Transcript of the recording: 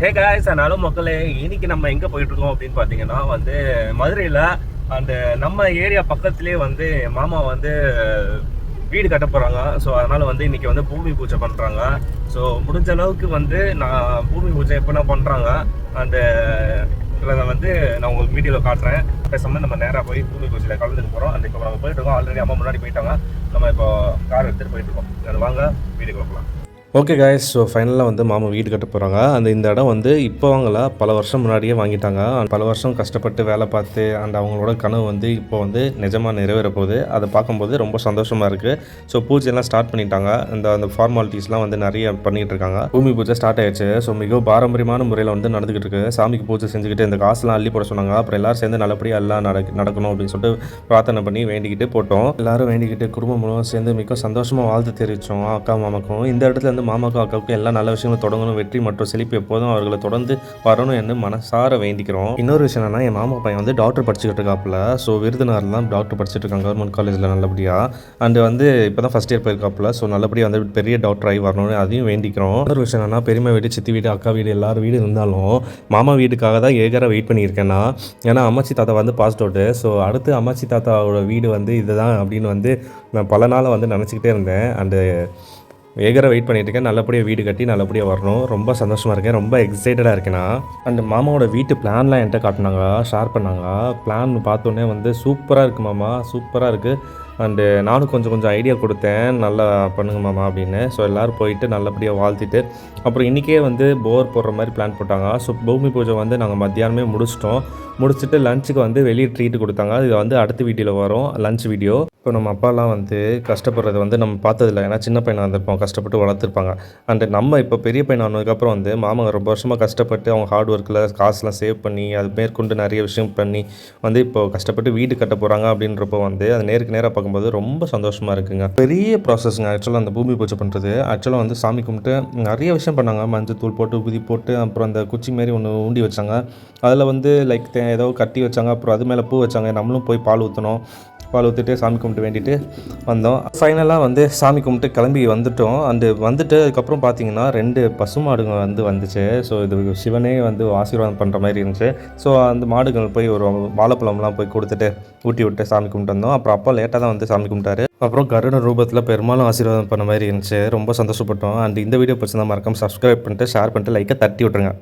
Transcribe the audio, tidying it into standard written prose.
Hey guys, நானும் மக்களே இன்னைக்கு நம்ம எங்கே போயிட்டு இருக்கோம் அப்படின்னு பார்த்தீங்கன்னா மதுரையில் அந்த நம்ம ஏரியா பக்கத்துலேயே மாமா வீடு கட்ட போகிறாங்க. ஸோ அதனால் இன்னைக்கு பூமி பூஜை பண்ணுறாங்க. ஸோ முடிஞ்ச அளவுக்கு நான் பூமி பூஜை எப்போனா பண்ணுறாங்க அந்த நான் உங்களுக்கு வீடியோவில் காட்டுறேன். பேசாமல் நம்ம நேராக போய் பூமி பூஜையில் கலந்துட்டு போகிறோம். அந்த இப்போ நம்ம போயிட்டு இருக்கோம். ஆல்ரெடி அம்மா முன்னாடி போயிட்டாங்க. நம்ம இப்போ கார் எடுத்துகிட்டு போயிட்டு இருக்கோம். அது வாங்க வீடியோ பார்க்கலாம். ஓகே காய்ஸ், ஸோ ஃபைனலாக மாமா வீடு கட்ட போகிறாங்க. இந்த இடம் இப்போ வாங்கல, பல வருஷம் முன்னாடியே வாங்கிட்டாங்க. பல வருஷம் கஷ்டப்பட்டு வேலை பார்த்து அவங்களோட கனவு இப்போ நிஜமாக நிறைவேற போகுது. அதை பார்க்கும்போது ரொம்ப சந்தோஷமாக இருக்குது. ஸோ பூஜையெல்லாம் ஸ்டார்ட் பண்ணிட்டாங்க. அந்த ஃபார்மாலிட்டிஸ்லாம் நிறைய பண்ணிகிட்டு இருக்காங்க. பூமி பூஜை ஸ்டார்ட் ஆயிடுச்சு. ஸோ மிகவும் பாரம்பரியமான முறையில் நடந்துகிட்டு இருக்கு. சாமிக்கு பூஜை செஞ்சுக்கிட்டு இந்த காசுலாம் அள்ளி போட சொன்னாங்க. அப்புறம் எல்லாரும் சேர்ந்து நல்லபடியாக எல்லாம் நடக்கணும் அப்படின்னு சொல்லிட்டு பிரார்த்தனை பண்ணி வேண்டிக்கிட்டு போட்டோம். எல்லாரும் வேண்டிக்கிட்டு குடும்பம் மூலம் சேர்ந்து மிக சந்தோஷமாக வாழ்த்து தெரிவித்தோம் அக்கா மாமாக்கும். இந்த இடத்துல மாமாக்கும் அக்காவுக்கும் எல்லா நல்ல விஷயங்களும் தொடங்கணும், வெற்றி மற்றும் செழிப்பு எப்போதும் அவர்களை தொடர்ந்து வரணும் என்று மனசார வேண்டிக்கிறோம். இன்னொரு விஷயம் என்னன்னா, என் மாமா பையன் டாக்டர் படிச்சுக்கிட்டு இருக்காப்புல. ஸோ விருதுநகர்ல தான் டாக்டர் படிச்சுட்டு இருக்காங்க, கவர்மெண்ட் காலேஜில் நல்லபடியாக. அண்ட் இப்போ தான் ஃபஸ்ட் இயர் போயிருக்காப்புல. ஸோ நல்லபடியாக பெரிய டாக்டர் ஆகி வரணும்னு அதையும் வேண்டிக்கிறோம். இன்னொரு விஷயம் என்னன்னா, பெரியம்மா வீடு, சித்தி வீடு, அக்கா வீடு, எல்லாரும் வீடு இருந்தாலும் மாமா வீட்டுக்காக தான் ஏகராக வெயிட் பண்ணியிருக்கேன்னா. ஏன்னா அம்மாச்சி தாத்தா பாஸ்ட் அவுட்டு. ஸோ அடுத்து அம்மாச்சி தாத்தாவோட வீடு இதுதான் அப்படின்னு நான் பல நாள் நினச்சிக்கிட்டே இருந்தேன். அண்டு வேகராக வெயிட் பண்ணிட்டு இருக்கேன். நல்லபடியாக வீடு கட்டி நல்லபடியாக வரணும். ரொம்ப சந்தோஷமாக இருக்கேன், ரொம்ப எக்ஸைட்டடாக இருக்கேன். அண்ட் மாமாவோட வீட்டு பிளான்லாம் என்கிட்ட காட்டினாங்க, ஷேர் பண்ணாங்க. பிளான் பார்த்தோன்னே சூப்பராக இருக்குது மாமா, சூப்பராக இருக்குது. அண்டு நானும் கொஞ்சம் ஐடியா கொடுத்தேன், நல்லா பண்ணுங்க மாமா அப்படின்னு. ஸோ எல்லோரும் போயிட்டு நல்லபடியாக வாழ்த்திட்டு அப்புறம் இன்றைக்கே போர் போடுற மாதிரி பிளான் போட்டாங்க. ஸோ பூமி பூஜை நாங்கள் மத்தியானமே முடிச்சுட்டு லஞ்சுக்கு வெளியே ட்ரீட்டு கொடுத்தாங்க. இது அடுத்த வீடியோவில் வரும், லஞ்ச் வீடியோ. இப்போ நம்ம அப்பாலாம் கஷ்டப்படுறது நம்ம பார்த்ததில்ல. ஏன்னா சின்ன பையனாக வந்திருப்போம், கஷ்டப்பட்டு வளர்த்துருப்பாங்க. அண்டு நம்ம இப்போ பெரிய பையன் ஆனதுக்கப்புறம் மாமா ரொம்ப வருஷமாக கஷ்டப்பட்டு அவங்க ஹார்ட் ஒர்க்கில் காசுலாம் சேவ் பண்ணி அது மேற்கொண்டு நிறைய விஷயம் பண்ணி இப்போ கஷ்டப்பட்டு வீடு கட்ட போகிறாங்க அப்படின்றப்போ அது நேருக்கு நேராக பார்க்கும்போது ரொம்ப சந்தோஷமாக இருக்குங்க. பெரிய ப்ராசஸ்ங்க ஆக்சுவலாக அந்த பூமி பூஜை பண்ணுறது. ஆக்சுவலாக சாமி கும்பிட்டு நிறைய விஷயம் பண்ணாங்க. மஞ்சள் தூள் போட்டு ஊதி போட்டு அப்புறம் அந்த குச்சி மாரி ஒன்று ஊண்டி வச்சாங்க. அதில் லைக் ஏதோ கட்டி வச்சாங்க. அப்புறம் அது மேலே பூ வச்சாங்க. நம்மளும் போய் பால் ஊற்றணும். பால் ஊற்றிட்டு சாமி கும்பிட்டு வேண்டிட்டு வந்தோம். ஃபைனலாக சாமி கும்பிட்டு கிளம்பி வந்துட்டோம். வந்துட்டு அதுக்கப்புறம் பார்த்தீங்கன்னா 2 பசுமாடுங்க வந்துச்சு. ஸோ இது சிவனே ஆசீர்வாதம் பண்ணுற மாதிரி இருந்துச்சு. ஸோ அந்த மாடுகள் போய் ஒரு வாழைப்பழம்லாம் போய் கொடுத்துட்டு ஊட்டி விட்டு சாமி கும்பிட்டு வந்தோம். அப்புறம் அப்பா லேட்டாக தான் சாமி கும்பிட்டாரு. அப்புறம் கருட ரூபத்தில் பெரும்பாலும் ஆசீர்வாதம் பண்ண மாதிரி இருந்துச்சு. ரொம்ப சந்தோஷப்பட்டோம். அண்ட் இந்த வீடியோ பிடிச்சிருந்தா மறக்காம சப்ஸ்கிரைப் பண்ணிட்டு ஷேர் பண்ணிட்டு லைக்கை தட்டி விட்டுருங்க.